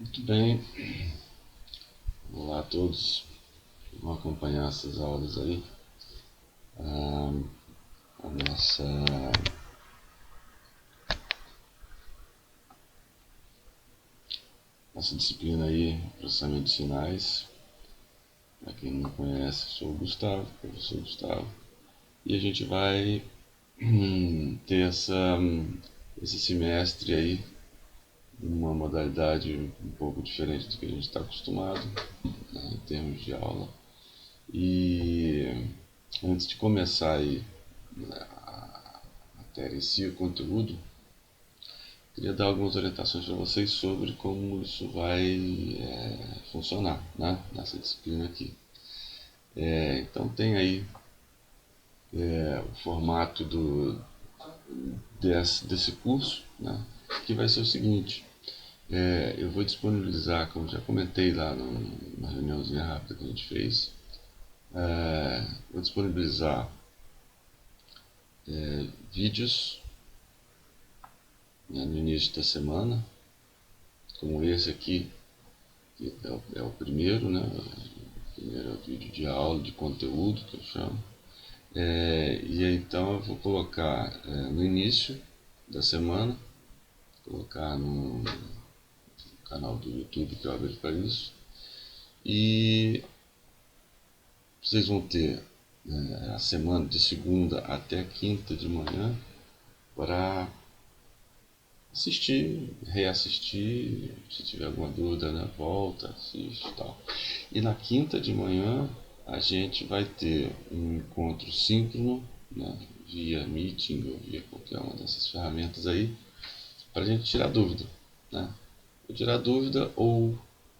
Muito bem, olá a todos que vão acompanhar essas aulas aí. A nossa disciplina aí, processamento de sinais. Para quem não conhece, sou o Gustavo, professor Gustavo. E a gente vai ter esse semestre aí, uma modalidade um pouco diferente do que a gente está acostumado, né, em termos de aula. E antes de começar aí a matéria em si, o conteúdo, queria dar algumas orientações para vocês sobre como isso vai funcionar, né, nessa disciplina aqui. Então tem aí o formato desse curso, né, que vai ser o seguinte. Eu vou disponibilizar, como já comentei lá na reuniãozinha rápida que a gente fez, vou disponibilizar vídeos, né, no início da semana, como esse aqui, que é o primeiro, né? O primeiro é o vídeo de aula, de conteúdo, que eu chamo. E então eu vou colocar no início da semana, colocar no canal do YouTube que eu abri para isso. E vocês vão ter a semana de segunda até quinta de manhã para assistir, reassistir, se tiver alguma dúvida, né, volta, assiste e tal. E na quinta de manhã a gente vai ter um encontro síncrono, né, via Meeting ou via qualquer uma dessas ferramentas aí, para a gente tirar dúvida, né? Ou tirar dúvida ou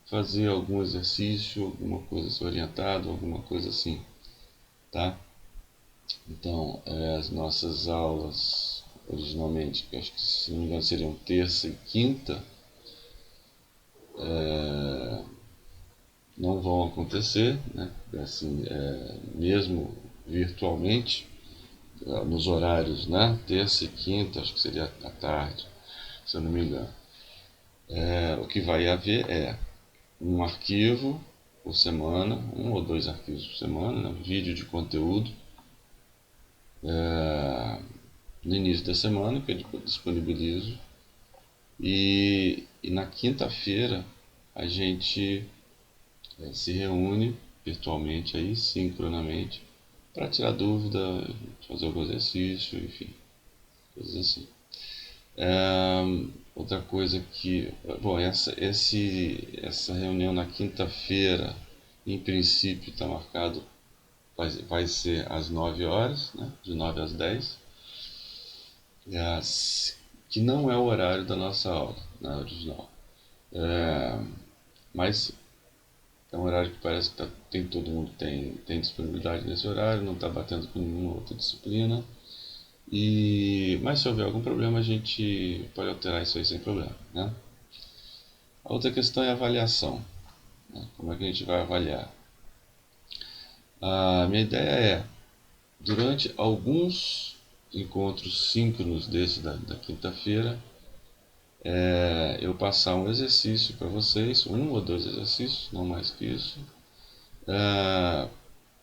fazer algum exercício, alguma coisa assim orientado, alguma coisa assim, tá? Então, as nossas aulas originalmente, que acho que se não me engano seriam terça e quinta, não vão acontecer, né? Assim, mesmo virtualmente, nos horários, né? Terça e quinta, acho que seria à tarde, se eu não me engano. O que vai haver é um arquivo por semana, um ou dois arquivos por semana, né? Vídeo de conteúdo, no início da semana, que eu disponibilizo. E na quinta-feira a gente se reúne virtualmente aí, sincronamente, para tirar dúvida, fazer algum exercício, enfim, coisas assim. Outra coisa que, bom, essa reunião na quinta-feira, em princípio está marcado, vai ser às 9 horas, né, de 9 às 10, que não é o horário da nossa aula, na original. Mas é um horário que parece que todo mundo tem disponibilidade nesse horário, não está batendo com nenhuma outra disciplina. Mas se houver algum problema, a gente pode alterar isso aí sem problema, né? A outra questão é a avaliação, né? Como é que a gente vai avaliar? A minha ideia é, durante alguns encontros síncronos desse da quinta-feira, eu passar um exercício para vocês, um ou dois exercícios, não mais que isso,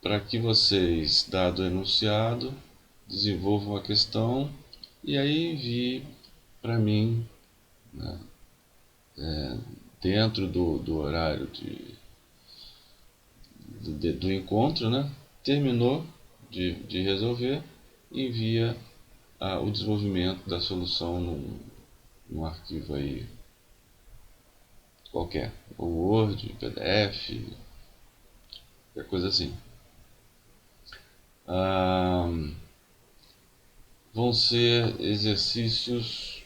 para que vocês, dado o enunciado, desenvolvam a questão e aí envie para mim, né, dentro do horário do encontro, né? Terminou de resolver, envia o desenvolvimento da solução num arquivo aí qualquer, ou Word, PDF, qualquer coisa assim. Vão ser exercícios,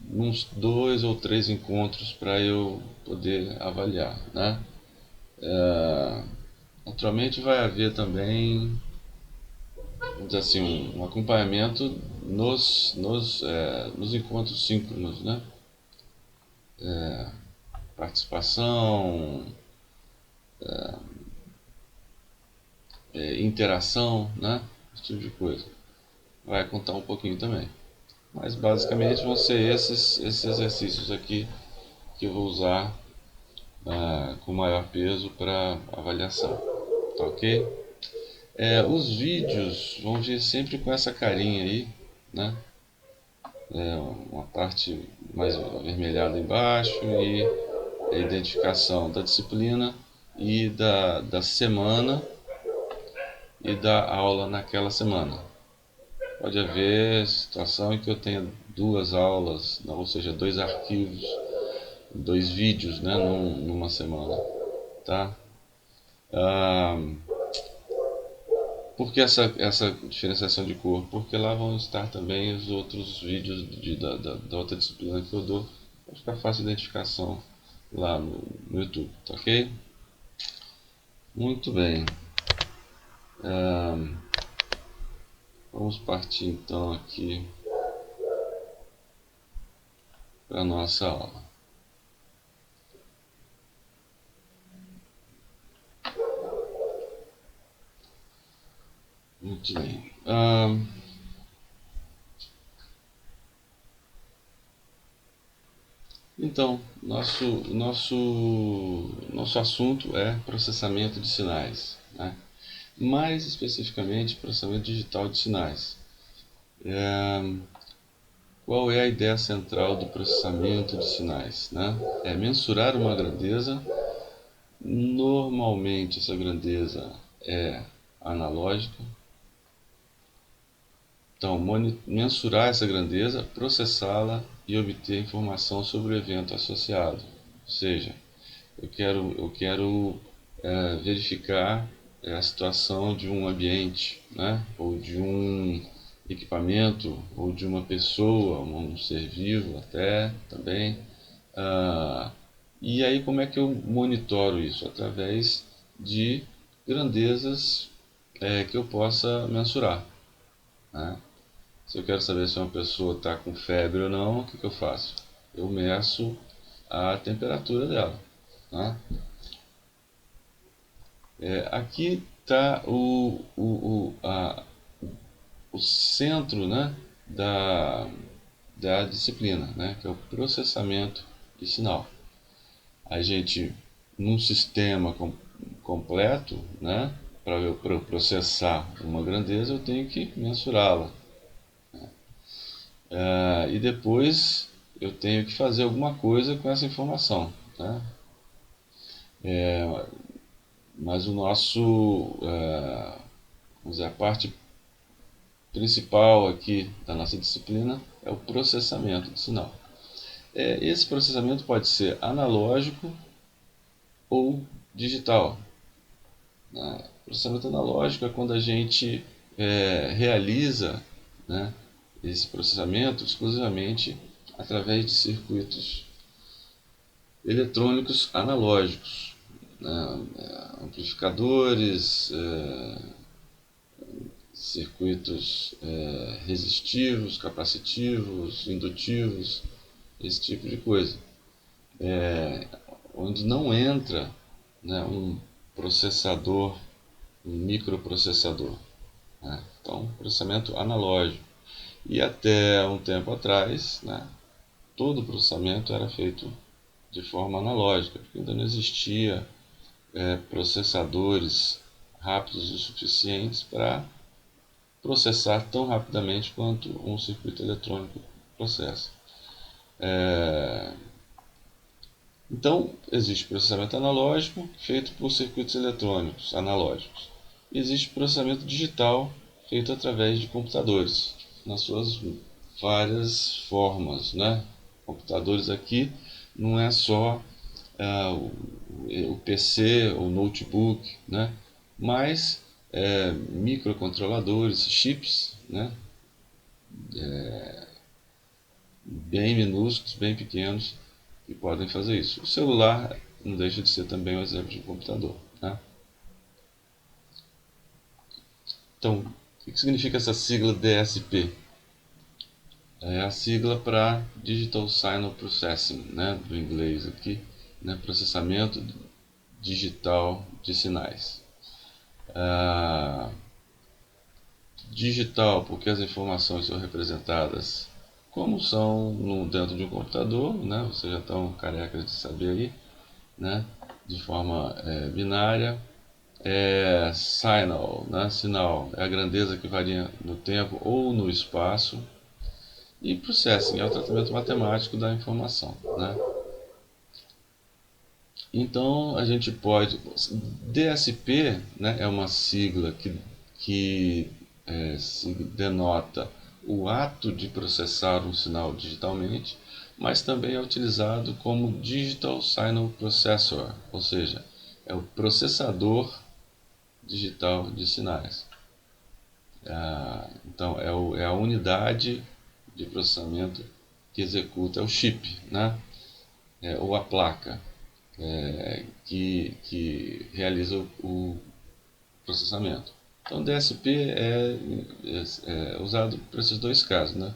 uns dois ou três encontros para eu poder avaliar, né? Naturalmente vai haver também, vamos dizer assim, um acompanhamento nos encontros síncronos, né? Participação, interação, né? Esse tipo de coisa. Vai contar um pouquinho também. Mas basicamente vão ser esses exercícios aqui que eu vou usar com maior peso para avaliação, tá ok? Os vídeos vão vir sempre com essa carinha aí, né? Uma parte mais avermelhada embaixo e a identificação da disciplina e da semana e da aula naquela semana. Pode haver situação em que eu tenha duas aulas, ou seja, dois arquivos, dois vídeos, né, numa semana, tá? Ah, por que essa diferenciação de cor? Porque lá vão estar também os outros vídeos da outra disciplina que eu dou, para ficar fácil a identificação lá no YouTube, tá ok? Muito bem. Vamos partir então aqui para a nossa aula. Muito bem. Então, nosso assunto é processamento de sinais, né? Mais especificamente, processamento digital de sinais. Qual é a ideia central do processamento de sinais, né? É mensurar uma grandeza. Normalmente, essa grandeza é analógica. Então, mensurar essa grandeza, processá-la e obter informação sobre o evento associado. Ou seja, eu quero verificar a situação de um ambiente, né? Ou de um equipamento, ou de uma pessoa, um ser vivo até também. E aí como é que eu monitoro isso? Através de grandezas que eu possa mensurar, né? Se eu quero saber se uma pessoa está com febre ou não, o que eu faço? Eu meço a temperatura dela, né? Aqui está o centro, né, da disciplina, né, que é o processamento de sinal. A gente, num sistema completo, né, para eu processar uma grandeza, eu tenho que mensurá-la. E depois eu tenho que fazer alguma coisa com essa informação, né? Mas o nosso, vamos dizer, a parte principal aqui da nossa disciplina é o processamento de sinal. Esse processamento pode ser analógico ou digital, né? O processamento analógico é quando a gente realiza, né, esse processamento exclusivamente através de circuitos eletrônicos analógicos, né, amplificadores, circuitos resistivos, capacitivos, indutivos, esse tipo de coisa, onde não entra, né, um processador, um microprocessador, né? Então, processamento analógico. E até um tempo atrás, né, todo o processamento era feito de forma analógica, porque ainda não existia processadores rápidos o suficientes para processar tão rapidamente quanto um circuito eletrônico processa. Então, existe processamento analógico feito por circuitos eletrônicos analógicos. E existe processamento digital feito através de computadores, nas suas várias formas, né? Computadores aqui não é só o PC, o notebook, né? Mas microcontroladores, chips, né? Bem minúsculos, bem pequenos, que podem fazer isso. O celular não deixa de ser também um exemplo de computador, né? Então, o que significa essa sigla DSP? É a sigla para Digital Signal Processing, né, do inglês aqui, né, processamento digital de sinais. Digital, porque as informações são representadas como são dentro de um computador, né? Vocês já estão carecas de saber aí, né? De forma binária. Signal, né? Sinal é a grandeza que varia no tempo ou no espaço. E processing é o tratamento matemático da informação, né? Então a gente pode. DSP, né, é uma sigla que se denota o ato de processar um sinal digitalmente, mas também é utilizado como Digital Signal Processor, ou seja, é o processador digital de sinais. Então é a unidade de processamento que executa, é o chip, né? Ou a placa que realiza o processamento. Então, DSP é usado para esses dois casos, né?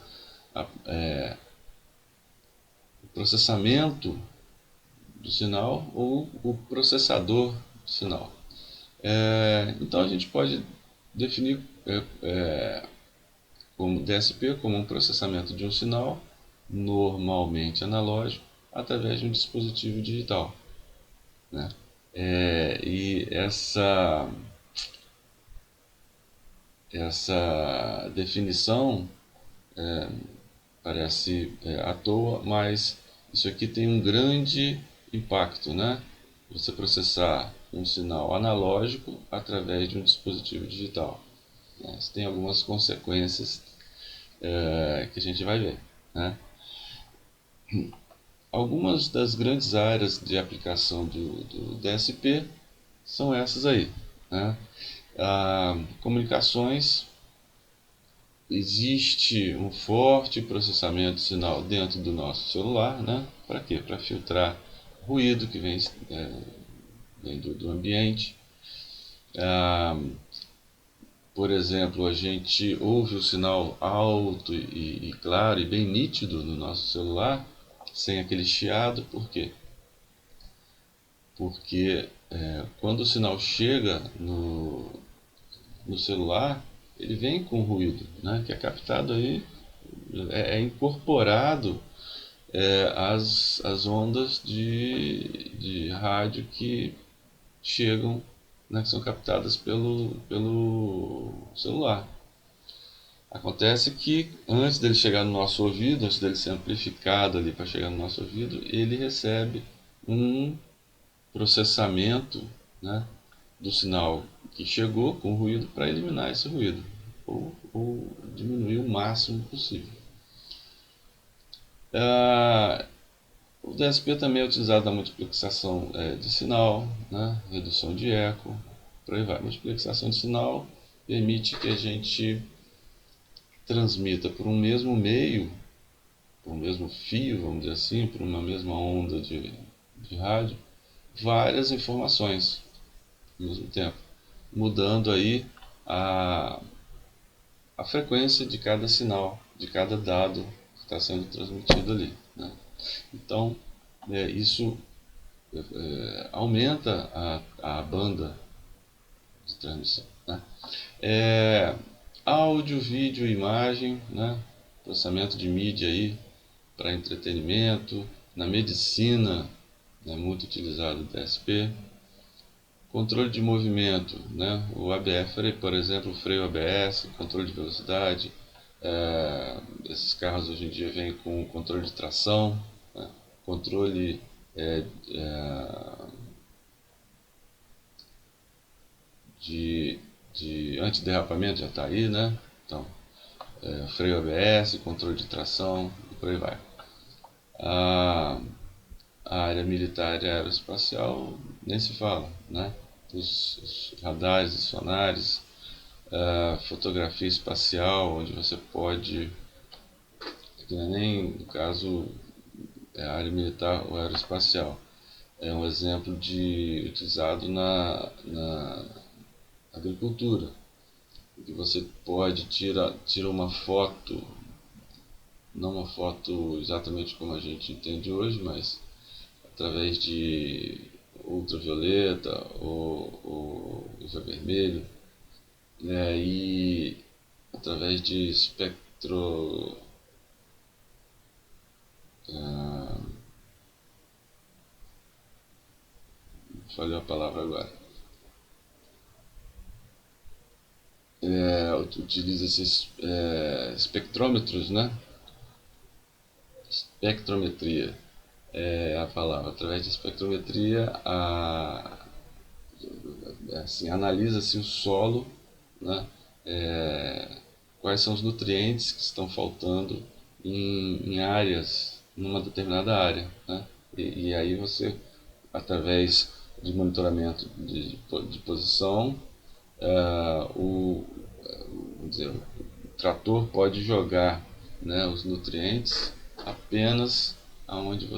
O processamento do sinal ou o processador do sinal. Então, a gente pode definir como DSP como um processamento de um sinal, normalmente analógico, através de um dispositivo digital, né? E essa definição parece à toa, mas isso aqui tem um grande impacto, né? Você processar um sinal analógico através de um dispositivo digital, né? Isso tem algumas consequências que a gente vai ver, né? Algumas das grandes áreas de aplicação do DSP são essas aí, né? Comunicações. Existe um forte processamento de sinal dentro do nosso celular, né? Para quê? Para filtrar ruído que vem do ambiente. Por exemplo, a gente ouve o sinal alto e claro e bem nítido no nosso celular, sem aquele chiado. Por quê? Porque quando o sinal chega no celular, ele vem com ruído, né? Que é captado aí, é incorporado as ondas de rádio que chegam, né, que são captadas pelo celular. Acontece que antes dele chegar no nosso ouvido, antes dele ser amplificado ali para chegar no nosso ouvido, ele recebe um processamento, né, do sinal que chegou com ruído para eliminar esse ruído ou diminuir o máximo possível. O DSP também é utilizado na multiplexação de sinal, né? Redução de eco, por aí vai. Multiplexação de sinal permite que a gente transmita por um mesmo meio, por um mesmo fio, vamos dizer assim, por uma mesma onda de rádio, várias informações ao mesmo tempo, mudando aí a, a frequência de cada sinal, de cada dado que está sendo transmitido ali, né? Então, isso aumenta a banda de transmissão, né? Áudio, vídeo e imagem, né? Processamento de mídia aí para entretenimento, na medicina é muito utilizado o DSP. Controle de movimento, né? O ABS, por exemplo, o freio ABS, controle de velocidade. Esses carros hoje em dia vêm com controle de tração, né? Controle de antiderrapamento já está aí, né? Então, freio ABS, controle de tração e por aí vai. A área militar e aeroespacial nem se fala, né? Os radares e sonares, fotografia espacial, onde você pode, que não é nem no caso a área militar ou aeroespacial, é um exemplo utilizado na agricultura, que você pode tirar uma foto, não uma foto exatamente como a gente entende hoje, mas através de ultravioleta ou infravermelho, né, e através de falhou a palavra agora. Utiliza esses espectrômetros, né? Espectrometria é a palavra. Através de espectrometria, assim, analisa-se o solo, né? Quais são os nutrientes que estão faltando em áreas, numa determinada área, né? E aí você, através de monitoramento de posição, vamos dizer, o trator pode jogar, né, os nutrientes apenas aonde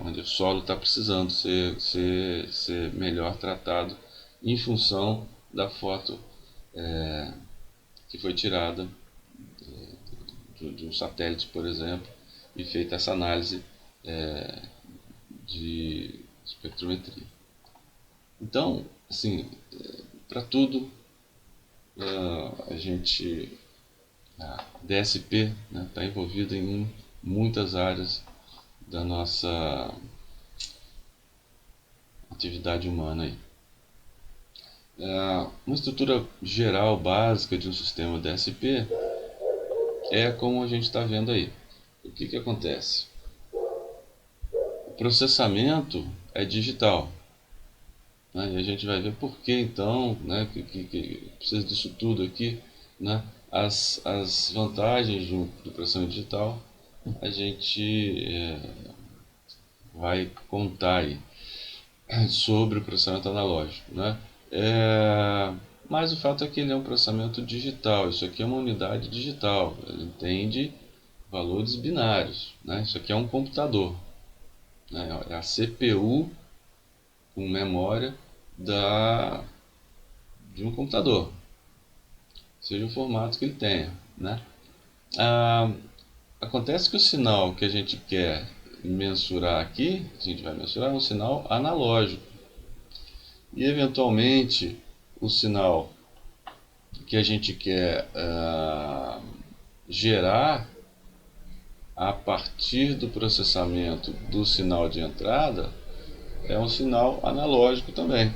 onde o solo está precisando ser melhor tratado em função da foto que foi tirada de um satélite, por exemplo, e feita essa análise de espectrometria. Então, assim, para tudo, a DSP está envolvida em muitas áreas da nossa atividade humana aí. Uma estrutura geral básica de um sistema DSP é como a gente está vendo aí. O que acontece? O processamento é digital, né? E a gente vai ver por que então, né, que precisa disso tudo aqui, né? As vantagens do processamento digital a gente vai contar aí sobre o processamento analógico, né? Mas o fato é que ele é um processamento digital. Isso aqui é uma unidade digital. Ele entende valores binários, né? Isso aqui é um computador, né? É a CPU com memória de um computador, seja o formato que ele tenha, né? Acontece que o sinal que a gente quer mensurar aqui, a gente vai mensurar, é um sinal analógico. E eventualmente o sinal que a gente quer gerar a partir do processamento do sinal de entrada é um sinal analógico também.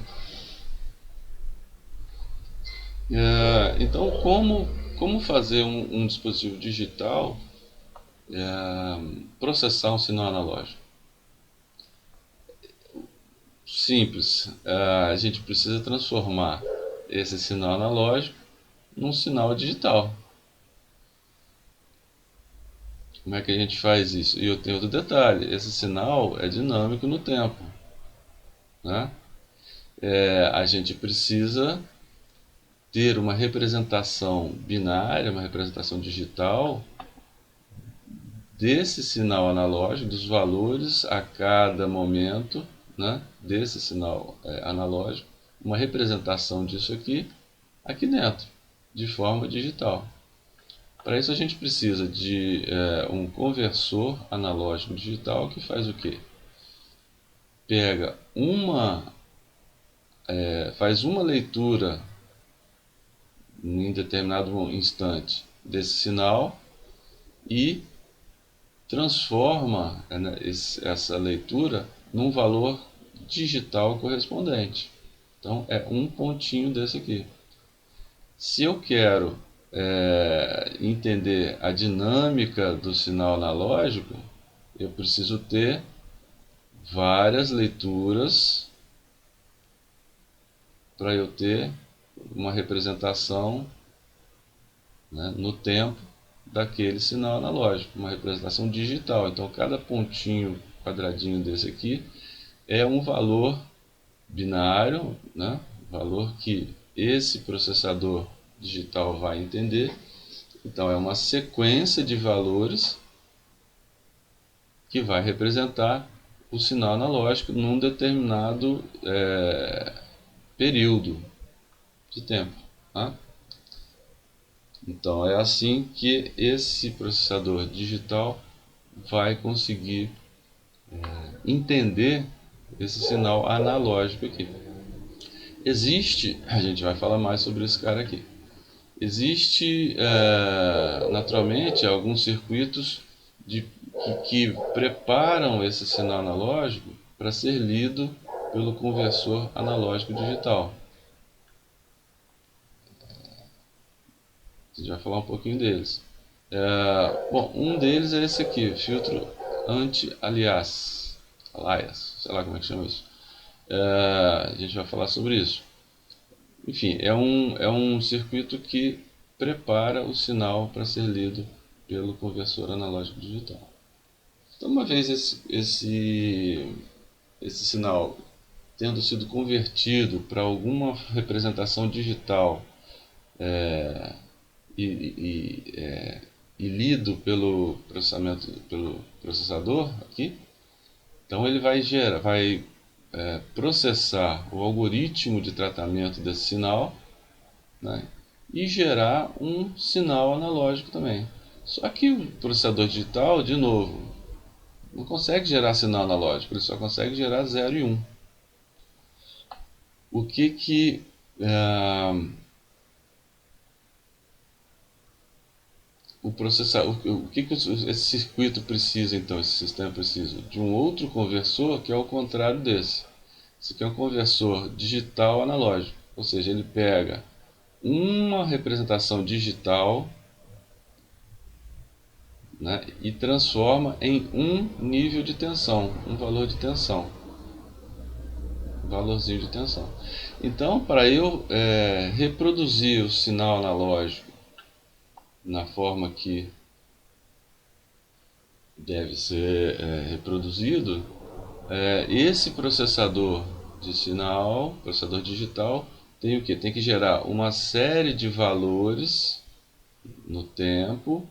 Então, como fazer um dispositivo digital processar um sinal analógico? Simples. A gente precisa transformar esse sinal analógico num sinal digital. Como é que a gente faz isso? E eu tenho outro detalhe: esse sinal é dinâmico no tempo, né? A gente precisa ter uma representação binária, uma representação digital desse sinal analógico, dos valores a cada momento, né, desse sinal analógico, uma representação disso aqui dentro, de forma digital. Para isso a gente precisa de um conversor analógico digital que faz o quê? Pega faz uma leitura em determinado instante desse sinal e transforma essa leitura num valor digital correspondente. Então é um pontinho desse aqui. Se eu quero entender a dinâmica do sinal analógico, eu preciso ter várias leituras para eu ter uma representação, né, no tempo daquele sinal analógico, uma representação digital. Então cada pontinho, quadradinho desse aqui é um valor binário, né, valor que esse processador digital vai entender. Então é uma sequência de valores que vai representar o sinal analógico num determinado período de tempo, tá? Então é assim que esse processador digital vai conseguir entender esse sinal analógico aqui. A gente vai falar mais sobre esse cara aqui. Existe naturalmente alguns circuitos que preparam esse sinal analógico para ser lido pelo conversor analógico digital. A gente vai falar um pouquinho deles. Bom, um deles é esse aqui, filtro anti-alias, sei lá como é que chama isso. A gente vai falar sobre isso. Enfim, é um circuito que prepara o sinal para ser lido pelo conversor analógico digital. Então, uma vez esse sinal tendo sido convertido para alguma representação digital e lido pelo processador aqui, então ele vai processar o algoritmo de tratamento desse sinal, né, e gerar um sinal analógico também. Só que o processador digital, de novo, não consegue gerar sinal analógico, ele só consegue gerar 0 e 1. O que que esse circuito precisa, então, esse sistema precisa? De um outro conversor que é o contrário desse. Esse aqui é um conversor digital analógico, ou seja, ele pega uma representação digital, né, e transforma em um nível de tensão, um valor de tensão, um valorzinho de tensão. Então, para eu reproduzir o sinal analógico na forma que deve ser reproduzido, esse processador de sinal, processador digital, tem o que? Tem que gerar uma série de valores no tempo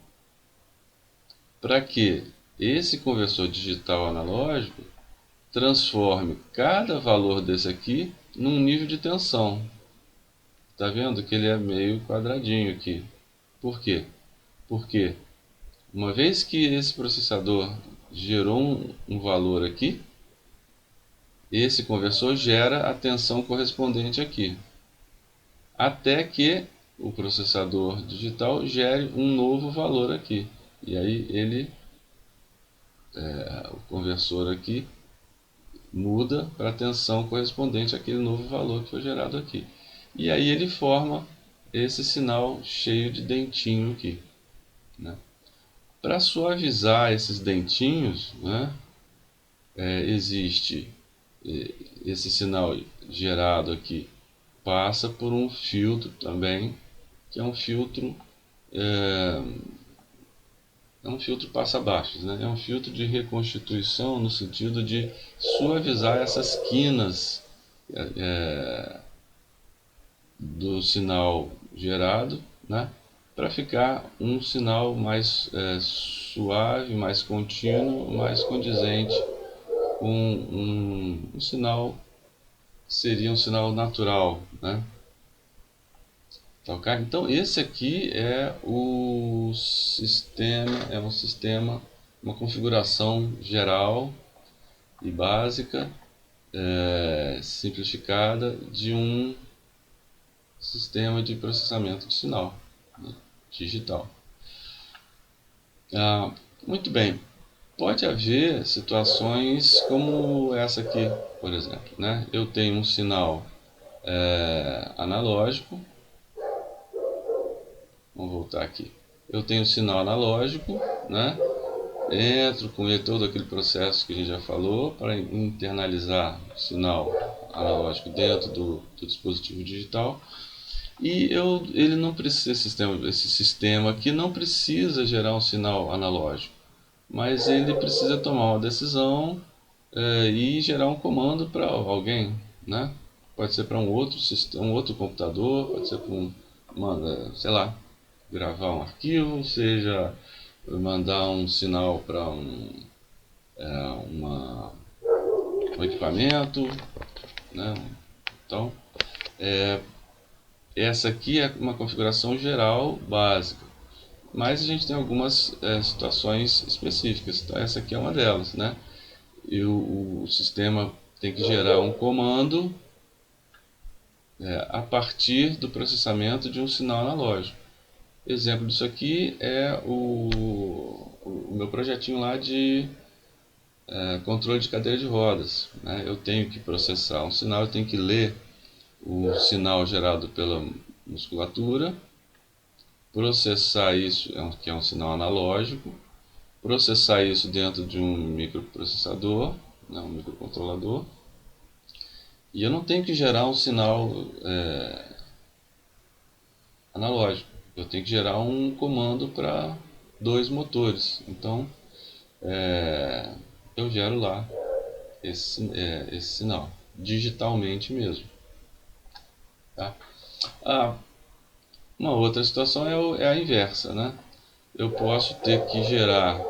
para que esse conversor digital analógico transforme cada valor desse aqui num nível de tensão. Tá vendo que ele é meio quadradinho aqui. Por quê? Porque uma vez que esse processador gerou um valor aqui, esse conversor gera a tensão correspondente aqui, até que o processador digital gere um novo valor aqui. E aí o conversor aqui muda para a tensão correspondente àquele novo valor que foi gerado aqui. E aí ele forma esse sinal cheio de dentinho aqui, né? Para suavizar esses dentinhos, né, existe esse sinal gerado aqui, passa por um filtro também, que é um filtro passa-baixos, né? É um filtro de reconstituição no sentido de suavizar essas quinas do sinal gerado, né, para ficar um sinal mais suave, mais contínuo, mais condizente com um sinal que seria um sinal natural, né? Tá, okay? Então esse aqui é o sistema, uma configuração geral e básica, simplificada de um sistema de processamento de sinal, né, digital. Muito bem, pode haver situações como essa aqui, por exemplo, né? Eu tenho um sinal analógico. Vamos voltar aqui. Eu tenho um sinal analógico, né? Entro com todo aquele processo que a gente já falou para internalizar o sinal analógico dentro do dispositivo digital. E ele não precisa, esse sistema aqui não precisa gerar um sinal analógico, mas ele precisa tomar uma decisão e gerar um comando para alguém, né? Pode ser para um outro computador, pode ser para sei lá, gravar um arquivo, seja mandar um sinal para um equipamento, né? Então, essa aqui é uma configuração geral básica, mas a gente tem algumas situações específicas. Então, essa aqui é uma delas, né? E o sistema tem que gerar um comando a partir do processamento de um sinal analógico. Exemplo disso aqui é o meu projetinho lá de controle de cadeira de rodas, né? Eu tenho que processar um sinal, eu tenho que ler o sinal gerado pela musculatura, processar isso, que é um sinal analógico, processar isso dentro de um microprocessador, né, um microcontrolador, e eu não tenho que gerar um sinal analógico, eu tenho que gerar um comando para dois motores. Então, eu gero lá esse sinal, digitalmente mesmo. Tá? Ah, uma outra situação é a inversa, né? Eu posso ter que gerar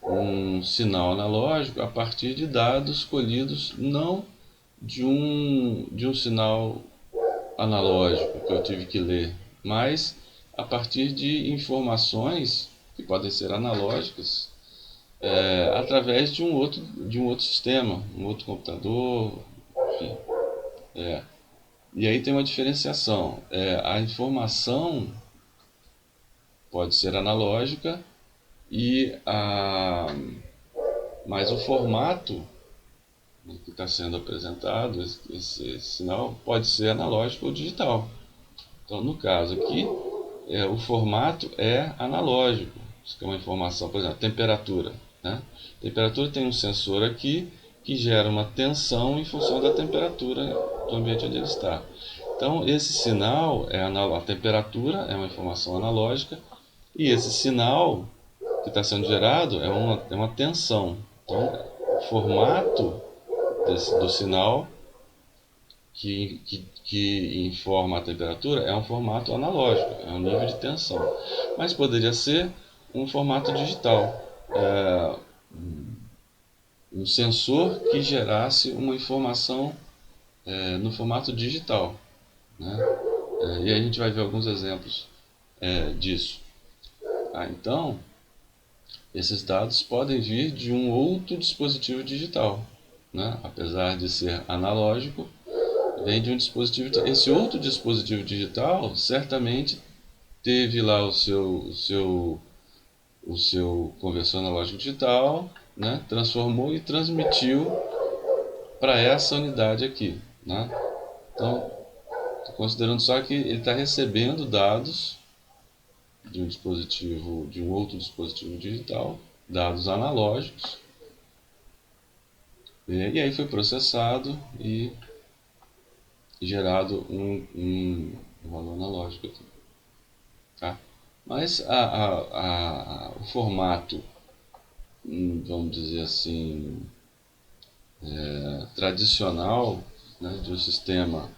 um sinal analógico a partir de dados colhidos não de um sinal analógico que eu tive que ler, mas a partir de informações que podem ser analógicas através de um outro sistema, um outro computador, enfim. E aí tem uma diferenciação. A informação pode ser analógica mas o formato que está sendo apresentado, esse sinal, pode ser analógico ou digital. Então, no caso aqui, o formato é analógico. Isso é uma informação, por exemplo, temperatura. Né? Temperatura tem um sensor aqui que gera uma tensão em função da temperatura do ambiente onde ele está. Então, esse sinal, a temperatura é uma informação analógica, e esse sinal que está sendo gerado é uma tensão. Então, o formato do sinal que informa a temperatura é um formato analógico, é um nível de tensão. Mas poderia ser um formato digital, um sensor que gerasse uma informação no formato digital. Né? E aí a gente vai ver alguns exemplos disso. Então, esses dados podem vir de um outro dispositivo digital. Né? Apesar de ser analógico, vem de um dispositivo digital. Esse outro dispositivo digital certamente teve lá o seu conversor analógico digital, né? Transformou e transmitiu para essa unidade aqui. Né? Então, estou considerando só que ele está recebendo dados de um outro dispositivo digital, dados analógicos, e aí foi processado e gerado um valor analógico aqui. Tá? Mas o formato, vamos dizer assim, tradicional, né, de um sistema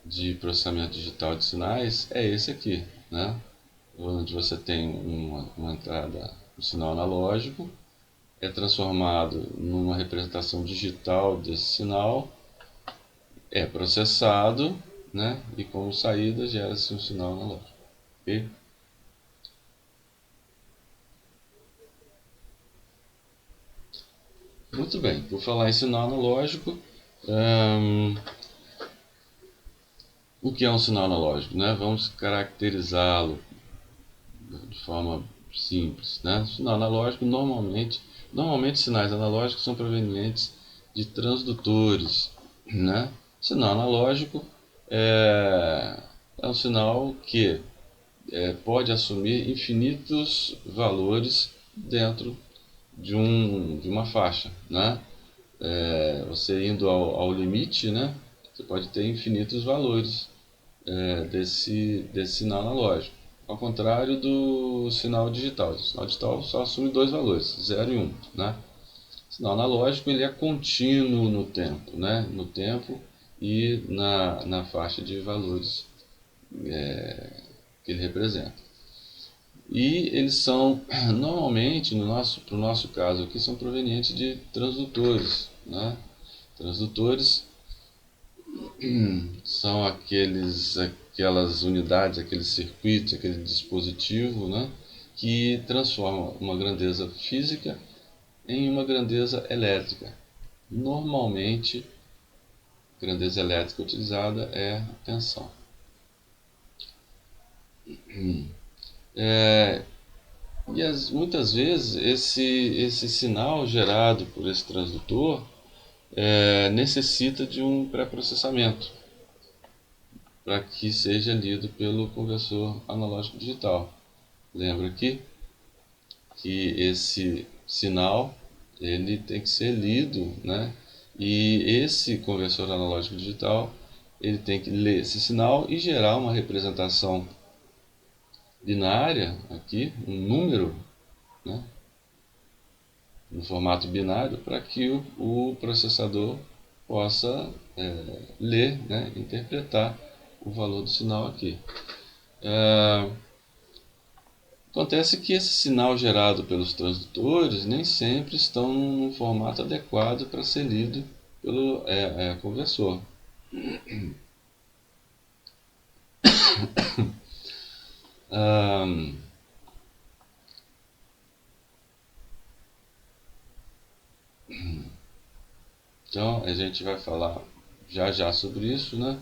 de processamento digital de sinais é esse aqui, né? Onde você tem uma entrada, um sinal analógico, é transformado numa representação digital desse sinal, é processado, né? E como saída gera-se um sinal analógico. Okay? Muito bem, por falar em sinal analógico, o que é um sinal analógico? Né? Vamos caracterizá-lo de forma simples. Né? Sinal analógico, normalmente sinais analógicos são provenientes de transdutores. Né? Sinal analógico é um sinal que pode assumir infinitos valores dentro de uma faixa. Né? Você indo ao limite, né? Você pode ter infinitos valores desse sinal analógico. Ao contrário do sinal digital. O sinal digital só assume dois valores, 0 e 1. Né? O sinal analógico ele é contínuo no tempo, né? No tempo e na faixa de valores que ele representa. E eles são, normalmente, para o nosso caso aqui, são provenientes de transdutores. Né? Transdutores são aquelas unidades, aqueles circuitos, aquele dispositivo, né, que transformam uma grandeza física em uma grandeza elétrica. Normalmente, a grandeza elétrica utilizada é a tensão. E muitas vezes esse sinal gerado por esse transdutor necessita de um pré-processamento para que seja lido pelo conversor analógico digital. Lembra aqui que esse sinal ele tem que ser lido, né? E esse conversor analógico digital ele tem que ler esse sinal e gerar uma representação binária aqui, um número, né? No formato binário, para que o processador possa ler, né? Interpretar o valor do sinal aqui. Acontece que esse sinal gerado pelos transdutores nem sempre estão num formato adequado para ser lido pelo conversor. Então a gente vai falar já já sobre isso, né?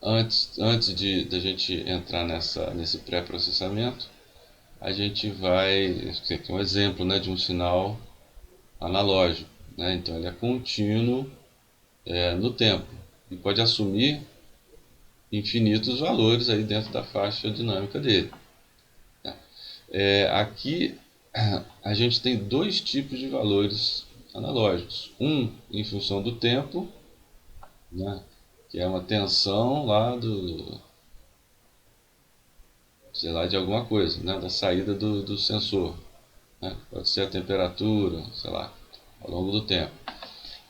Antes da gente entrar nesse pré-processamento, a gente vai. Esse aqui é um exemplo, né, de um sinal analógico. Né? Então ele é contínuo no tempo e pode assumir infinitos valores aí dentro da faixa dinâmica dele. Aqui a gente tem dois tipos de valores analógicos. Um em função do tempo, né, que é uma tensão lá sei lá, de alguma coisa, né, da saída do sensor. Né? Pode ser a temperatura, sei lá, ao longo do tempo.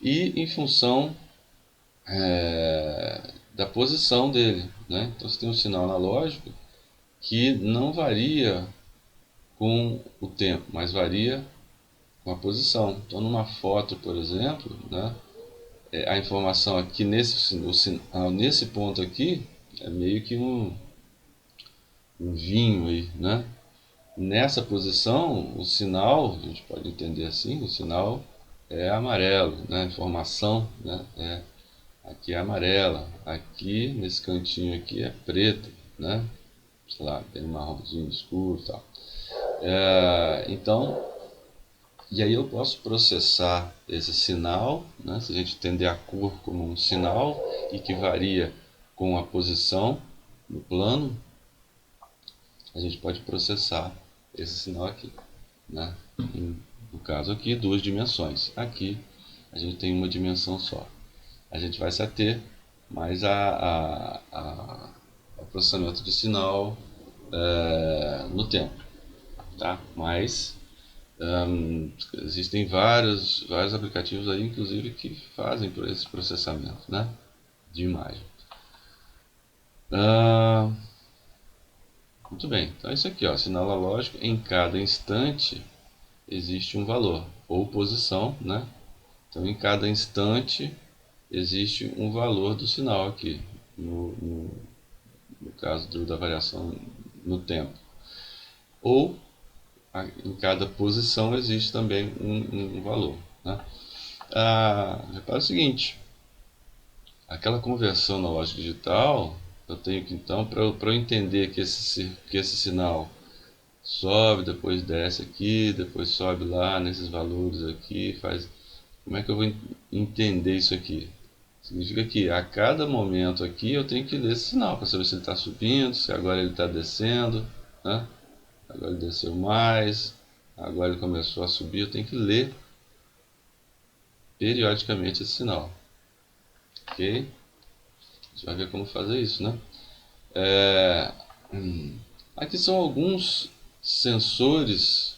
E em função da posição dele. Né? Então você tem um sinal analógico que não varia com o tempo, mas varia com a posição. Então numa foto, por exemplo, né, a informação aqui nesse ponto aqui é meio que um vinho aí, né? Nessa posição, o sinal, a gente pode entender assim, o sinal é amarelo, né? A informação, né, aqui é amarela, aqui nesse cantinho aqui é preto, né? Sei lá, bem marronzinho escuro e tal. Então, e aí eu posso processar esse sinal, né? Se a gente entender a cor como um sinal e que varia com a posição no plano, a gente pode processar esse sinal aqui, né? No caso aqui, duas dimensões. Aqui a gente tem uma dimensão só. A gente vai se ater mais ao processamento de sinal no tempo, tá? Mas existem vários aplicativos aí, inclusive, que fazem por esse processamento, né, de imagem. Muito bem, então é isso aqui, ó, sinal analógico, em cada instante existe um valor, ou posição, né? Então em cada instante existe um valor do sinal aqui, no caso da variação no tempo. Ou em cada posição existe também um valor. Né? Repara o seguinte, aquela conversão analógica digital, eu tenho que então, para eu entender que esse sinal sobe, depois desce aqui, depois sobe lá nesses valores aqui, como é que eu vou entender isso aqui? Significa que a cada momento aqui eu tenho que ler esse sinal para saber se ele está subindo, se agora ele está descendo, né? Agora ele desceu mais, agora ele começou a subir, eu tenho que ler periodicamente esse sinal. Ok? A gente vai ver como fazer isso, né? Aqui são alguns sensores,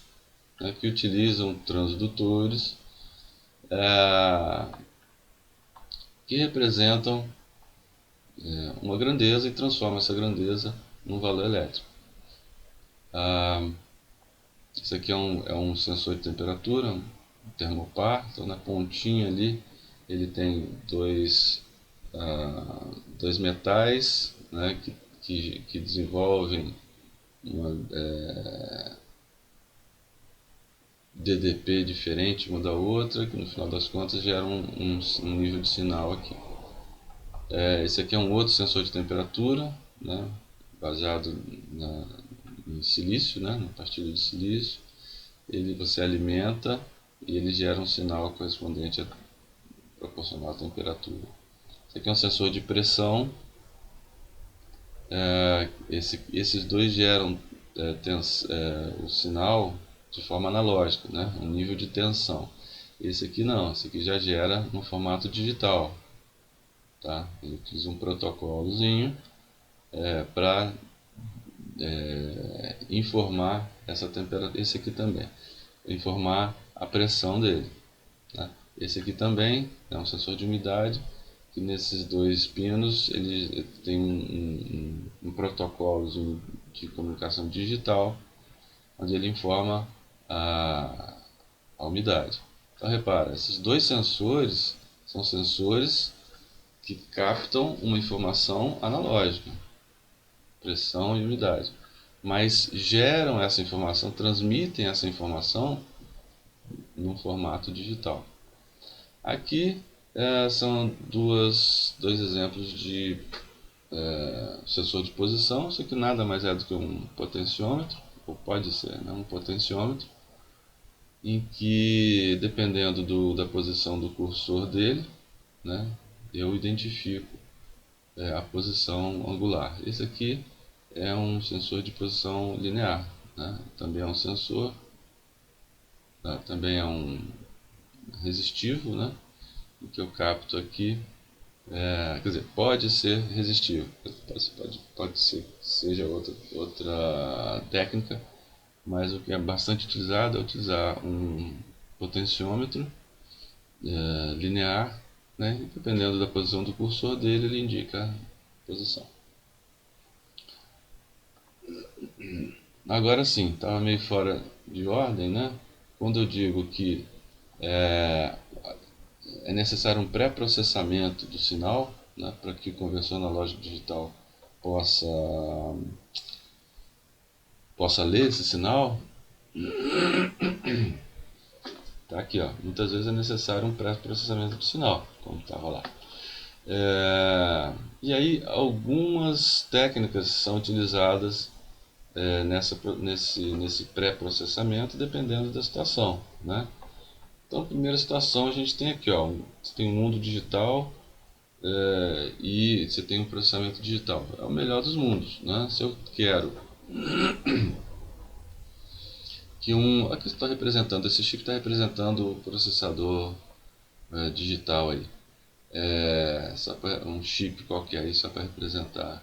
né, que utilizam transdutores que representam uma grandeza e transformam essa grandeza num valor elétrico. Esse aqui é um sensor de temperatura, um termopar. Então na pontinha ali ele tem dois metais, né, que desenvolvem uma DDP diferente uma da outra, que no final das contas geram um nível de sinal aqui. Esse aqui é um outro sensor de temperatura, né, baseado em silício, né, na partilha de silício. Você alimenta e ele gera um sinal correspondente proporcional à temperatura. Esse aqui é um sensor de pressão. Esses dois geram o sinal de forma analógica, né, um nível de tensão. Esse aqui não, esse aqui já gera no formato digital. Tá? Ele utiliza um protocolozinho para informar essa temperatura. Esse aqui também, informar a pressão dele. Tá? Esse aqui também é um sensor de umidade, que nesses dois pinos ele tem um protocolo de comunicação digital, onde ele informa a umidade. Então repara, esses dois sensores são sensores que captam uma informação analógica, pressão e umidade, mas geram essa informação, transmitem essa informação no formato digital. Aqui são dois exemplos de sensor de posição. Isso aqui nada mais é do que um potenciômetro, ou pode ser, né, um potenciômetro, em que, dependendo da posição do cursor dele, né, eu identifico a posição angular. Esse aqui é um sensor de posição linear, né? Também é um sensor, também é um resistivo, né? Que eu capto aqui, quer dizer, pode ser resistivo, pode ser que seja outra técnica, mas o que é bastante utilizado é utilizar um potenciômetro linear, né? E dependendo da posição do cursor dele, ele indica a posição. Agora sim, estava meio fora de ordem, né? Quando eu digo que é necessário um pré-processamento do sinal, né, para que o conversor analógico digital possa ler esse sinal. Tá aqui, ó. Muitas vezes é necessário um pré-processamento do sinal, como estava lá. E aí algumas técnicas são utilizadas nesse pré-processamento, dependendo da situação, né? Então, a primeira situação a gente tem aqui, ó, você tem um mundo digital e você tem um processamento digital. É o melhor dos mundos, né? Se eu quero que aqui está representando, esse chip está representando o processador digital aí. Um chip qualquer aí só para representar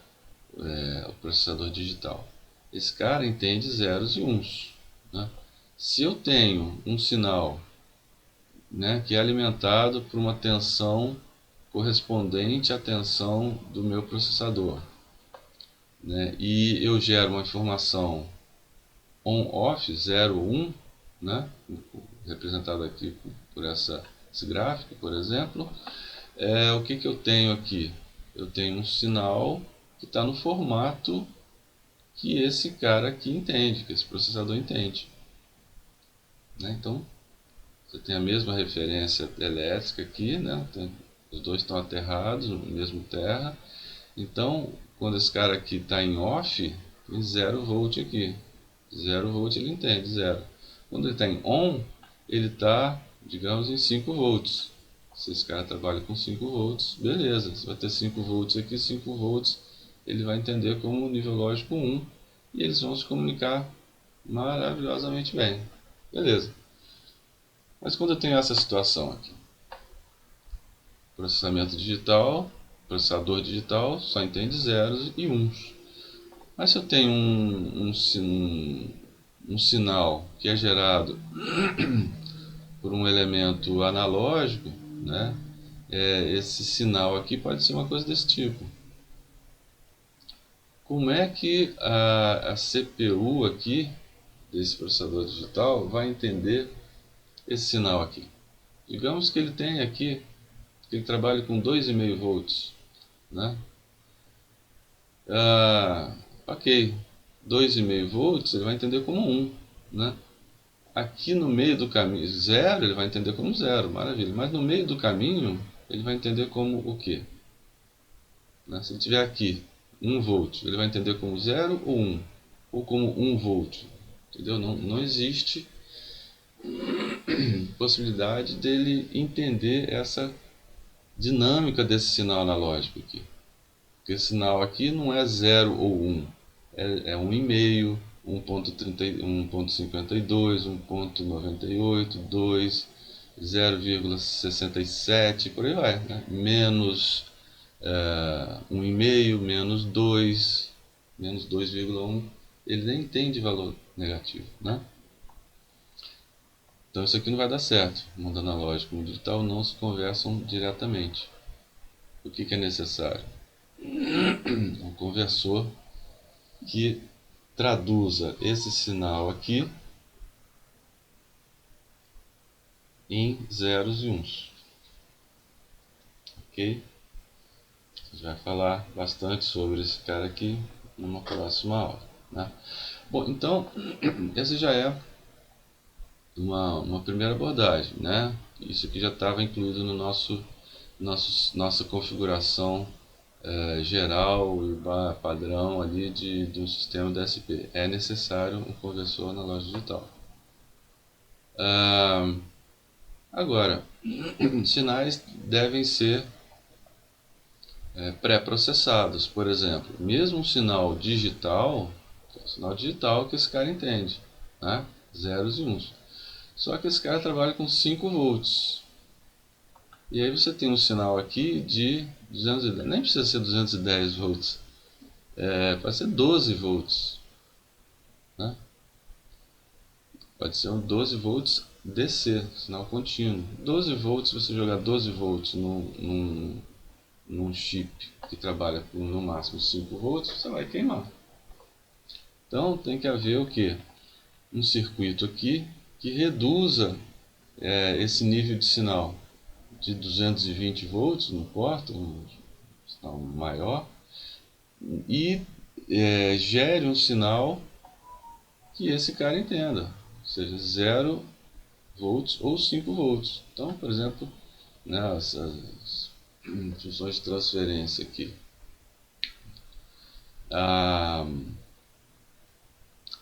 o processador digital. Esse cara entende zeros e uns, né? Se eu tenho um sinal, né, que é alimentado por uma tensão correspondente à tensão do meu processador, né, e eu gero uma informação on-off 0, 1, né, representado aqui por esse gráfico, por exemplo, o que eu tenho aqui? Eu tenho um sinal que está no formato que esse cara aqui entende, que esse processador entende, né? Então, você tem a mesma referência elétrica aqui, né? Os dois estão aterrados no mesmo terra. Então, quando esse cara aqui está em off, tem 0 volt aqui. 0 volt ele entende, 0. Quando ele está em on, ele está, digamos, em 5 volts. Se esse cara trabalha com 5 volts, beleza. Você vai ter 5 volts aqui, 5 volts, ele vai entender como nível lógico 1. E eles vão se comunicar maravilhosamente bem. Beleza. Mas quando eu tenho essa situação aqui, processamento digital, processador digital só entende zeros e uns. Mas se eu tenho um sinal que é gerado por um elemento analógico, né, esse sinal aqui pode ser uma coisa desse tipo. Como é que a CPU aqui, desse processador digital, vai entender esse sinal aqui? Digamos que ele tem aqui, que ele trabalha com 2,5 volts, né? Ok, 2,5 volts ele vai entender como 1, né? Aqui no meio do caminho, 0 ele vai entender como 0, maravilha. Mas no meio do caminho ele vai entender como o quê? Né? Se ele estiver aqui, 1 volt. Ele vai entender como 0 ou 1, ou como 1 volt. Entendeu? Não existe possibilidade dele entender essa dinâmica desse sinal analógico aqui. Porque esse sinal aqui não é 0 ou 1, é 1,5, 1,52, 1,98, 2, 0,67, por aí vai, né? Menos 1,5, menos 2, menos 2,1, ele nem entende valor negativo, né? Então isso aqui não vai dar certo. O mundo analógico e o digital não se conversam diretamente. O que é necessário? Um conversor que traduza esse sinal aqui em zeros e uns. Ok? A gente vai falar bastante sobre esse cara aqui numa próxima aula, né? Bom, então essa já é uma primeira abordagem, né? Isso aqui já estava incluído no nossa configuração geral e padrão ali de um sistema DSP. É necessário um conversor analógico digital. Agora, sinais devem ser pré-processados. Por exemplo, mesmo um sinal digital, é um sinal digital que esse cara entende, né? Zeros e uns. Só que esse cara trabalha com 5 volts. E aí você tem um sinal aqui de 210, nem precisa ser 210 volts, pode ser 12 volts, né? Pode ser um 12 volts DC, sinal contínuo. 12 volts, se você jogar 12 volts num chip que trabalha com no máximo 5 volts, você vai queimar. Então tem que haver o que? Um circuito aqui que reduza esse nível de sinal de 220 volts, não importa, um sinal maior, e gere um sinal que esse cara entenda, seja 0 volts ou 5 volts. Então, por exemplo, né, as funções de transferência aqui.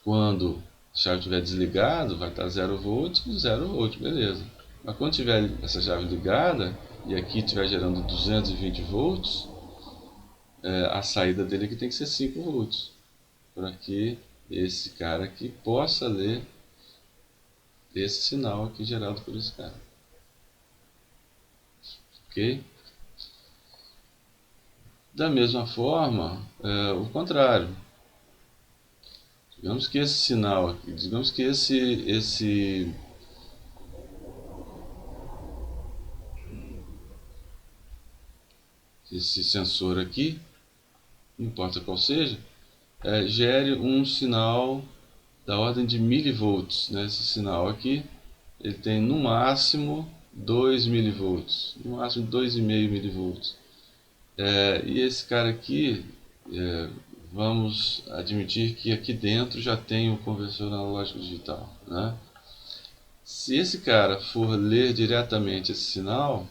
Quando a chave estiver desligado, vai estar 0 volts, 0 volts, beleza. Mas quando tiver essa chave ligada e aqui estiver gerando 220 volts, a saída dele aqui tem que ser 5 volts, para que esse cara aqui possa ler esse sinal aqui gerado por esse cara. Ok? Da mesma forma, o contrário. Digamos que esse sinal aqui, digamos que esse sensor aqui, não importa qual seja, gere um sinal da ordem de milivolts, né? Esse sinal aqui, ele tem no máximo 2 milivolts, no máximo 2,5 milivolts. E esse cara aqui, vamos admitir que aqui dentro já tem o conversor analógico digital, né? Se esse cara for ler diretamente esse sinal,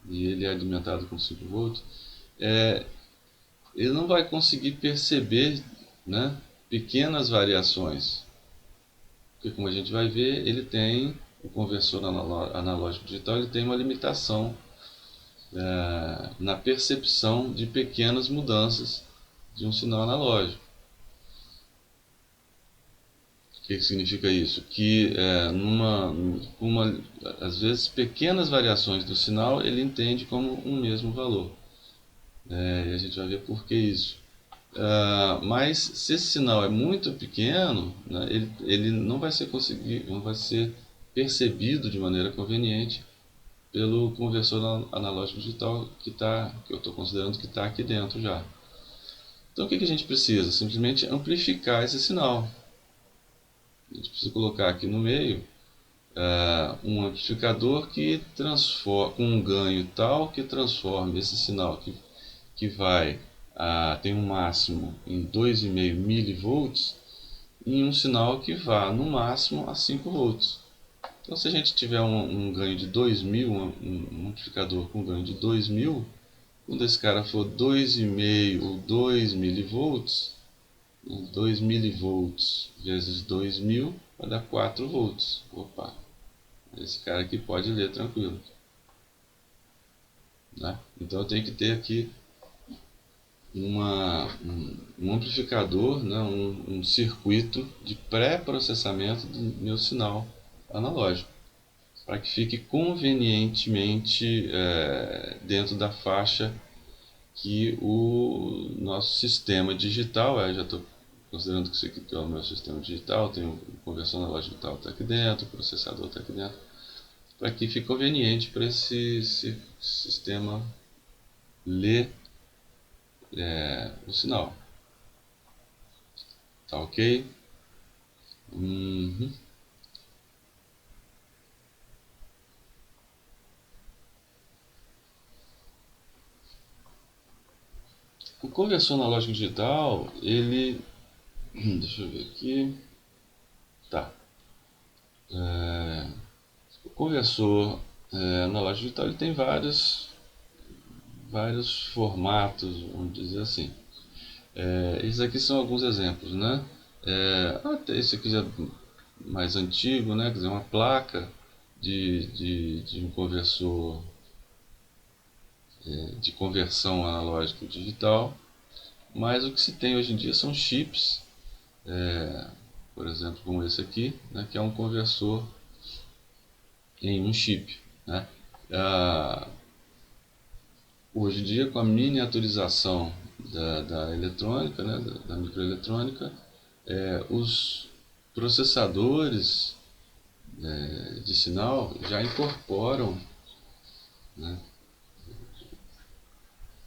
e ele é alimentado com 5 volts, ele não vai conseguir perceber, né, pequenas variações. Porque, como a gente vai ver, ele tem, o conversor analógico digital, ele tem uma limitação na percepção de pequenas mudanças de um sinal analógico. O que significa isso? Que às vezes pequenas variações do sinal ele entende como um mesmo valor. E a gente vai ver por que isso. Mas se esse sinal é muito pequeno, né, ele não vai ser percebido de maneira conveniente pelo conversor analógico digital que eu estou considerando que está aqui dentro já. Então o que a gente precisa? Simplesmente amplificar esse sinal. A gente precisa colocar aqui no meio um amplificador que transforma, com um ganho tal que transforme esse sinal que tem um máximo em 2,5 milivolts em um sinal que vá no máximo a 5 volts. Então se a gente tiver um ganho de 2000, um amplificador com ganho de 2000, Quando esse cara for 2,5 ou 2 milivolts, 2 milivolts vezes 2000 vai dar 4 volts. Opa, esse cara aqui pode ler tranquilo, né? Então eu tenho que ter aqui um amplificador, né? Um circuito de pré-processamento do meu sinal analógico, para que fique convenientemente dentro da faixa que o nosso sistema digital, já estou considerando que isso aqui é o meu sistema digital, tem o conversor analógico digital está aqui dentro, o processador está aqui dentro, para que fique conveniente para esse sistema ler o sinal. Tá ok? Uhum. O conversor analógico digital, ele... Deixa eu ver aqui. Tá. O conversor analógico digital ele tem vários formatos, vamos dizer assim. Esses aqui são alguns exemplos, né? Até esse aqui já é mais antigo, né? Quer dizer, uma placa de um conversor de conversão analógico digital. Mas o que se tem hoje em dia são chips, por exemplo, como esse aqui, né? Que é um conversor em um chip, né? Ah, hoje em dia, com a miniaturização da eletrônica, né? Da microeletrônica, os processadores de sinal já incorporam, né,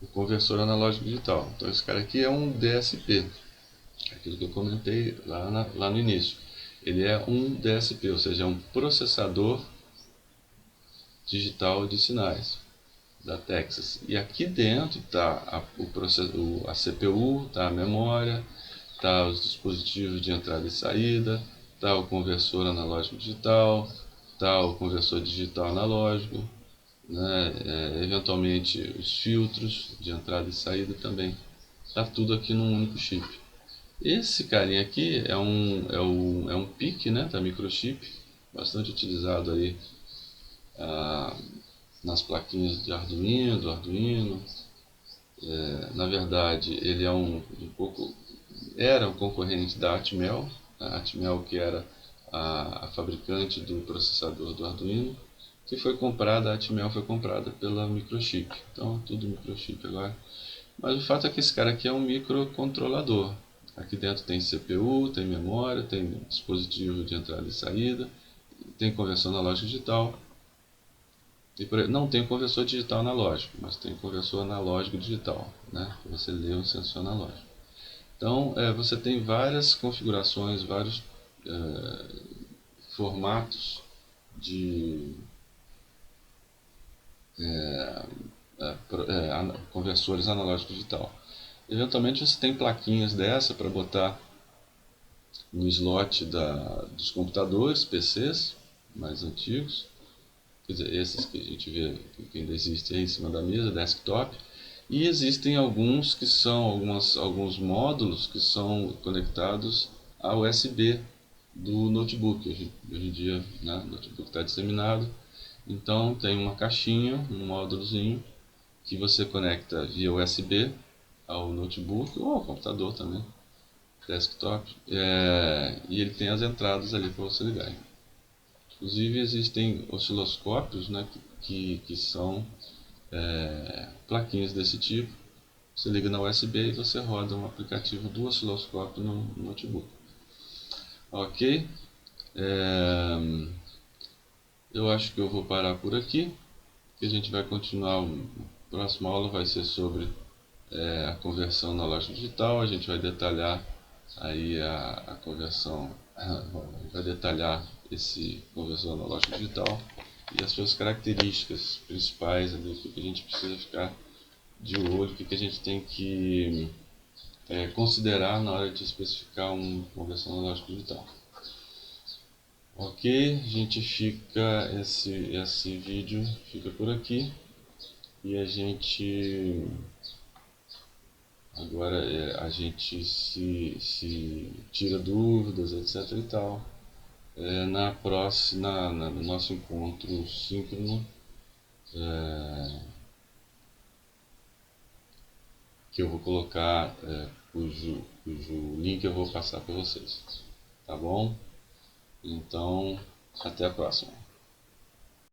o conversor analógico digital. Então esse cara aqui é um DSP, aquilo que eu comentei lá no início. Ele é um DSP, ou seja, é um processador digital de sinais da Texas. E aqui dentro está a CPU, está a memória, está os dispositivos de entrada e saída, está o conversor analógico digital, está o conversor digital analógico, né? Eventualmente os filtros de entrada e saída também. Está tudo aqui num único chip. Esse carinha aqui é um PIC, né? Da microchip, bastante utilizado aí nas plaquinhas de Arduino, do Arduino. Na verdade, ele é era um concorrente da Atmel, a Atmel que era a fabricante do processador do Arduino, que foi comprada, a Atmel foi comprada pela Microchip. Então, tudo Microchip agora. Mas o fato é que esse cara aqui é um microcontrolador. Aqui dentro tem CPU, tem memória, tem dispositivo de entrada e saída, tem conversão analógica digital. Não tem conversor digital analógico, mas tem conversor analógico digital, né? Você lê um sensor analógico. Então, você tem várias configurações, vários formatos de conversores analógico digital. Eventualmente você tem plaquinhas dessa para botar no slot dos computadores, PCs mais antigos, quer dizer, esses que a gente vê que ainda existem aí em cima da mesa, desktop, e existem alguns que são alguns módulos que são conectados a USB do notebook. Hoje em dia, né, o notebook está disseminado, então tem uma caixinha, um módulozinho que você conecta via USB ao notebook ou ao computador também, desktop, e ele tem as entradas ali para você ligar. Inclusive existem osciloscópios, né, que são plaquinhas desse tipo. Você liga na USB e você roda um aplicativo do osciloscópio no notebook. Ok? Eu acho que eu vou parar por aqui. Que a gente vai continuar. A próxima aula vai ser sobre a conversão analógica digital. A gente vai detalhar aí a conversão, vai detalhar esse conversor analógico digital e as suas características principais ali, o que a gente precisa ficar de olho, o que a gente tem que considerar na hora de especificar um conversor analógico digital. Ok, a gente fica, esse vídeo fica por aqui. e a gente agora a gente se tira dúvidas, etc e tal. Na próxima, no nosso encontro síncrono, que eu vou colocar, cujo link eu vou passar para vocês. Tá bom? Então, até a próxima.